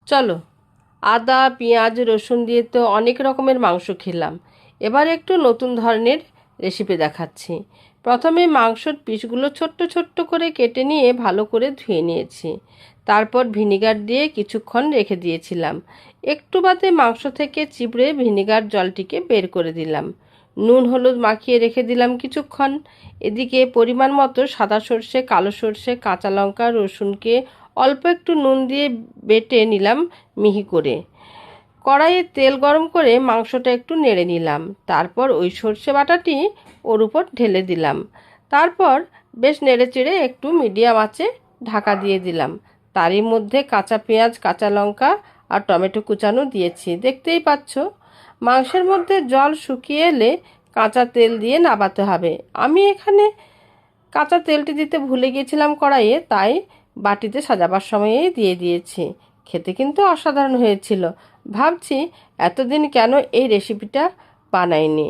চলো, আদা পেঁয়াজ রসুন দিয়ে তো অনেক রকমের মাংস খেলাম। এবার একটু নতুন ধরনের রেসিপি দেখাচ্ছি। প্রথমে মাংসর পিসগুলো ছোট্ট ছোট্ট করে কেটে নিয়ে ভালো করে ধুয়ে নিয়েছি। তারপর ভিনিগার দিয়ে কিছুক্ষণ রেখে দিয়েছিলাম। একটু বাদে মাংস থেকে চিপড়ে ভিনিগার জলটিকে বের করে দিলাম। নুন হলুদ মাখিয়ে রেখে দিলাম কিছুক্ষণ। এদিকে পরিমাণ মতো সাদা সর্ষে, কালো সর্ষে, কাঁচা লঙ্কা, রসুনকে অল্প একটু নুন দিয়ে বেটে নিলাম মিহি করে। কড়াইয়ে তেল গরম করে মাংসটা একটু নেড়ে নিলাম। তারপর ওই সর্ষে বাটাটি ওর উপর ঢেলে দিলাম। তারপর বেশ নেড়েচেড়ে একটু মিডিয়াম আঁচে ঢাকা দিয়ে দিলাম। তারই মধ্যে কাঁচা পেঁয়াজ, কাঁচা লঙ্কা আর টমেটো কুচানো দিয়েছি, দেখতেই পাচ্ছ। মাংসের মধ্যে জল শুকিয়ে এলে কাঁচা তেল দিয়ে নাবাতে হবে। আমি এখানে কাঁচা তেলটি দিতে ভুলে গিয়েছিলাম কড়াইয়ে, তাই বাটিতে সাজাবার সময়েই দিয়ে দিয়েছি। খেতে কিন্তু অসাধারণ হয়েছিল। ভাবছি এতদিন কেন এই রেসিপিটা বানাইনি।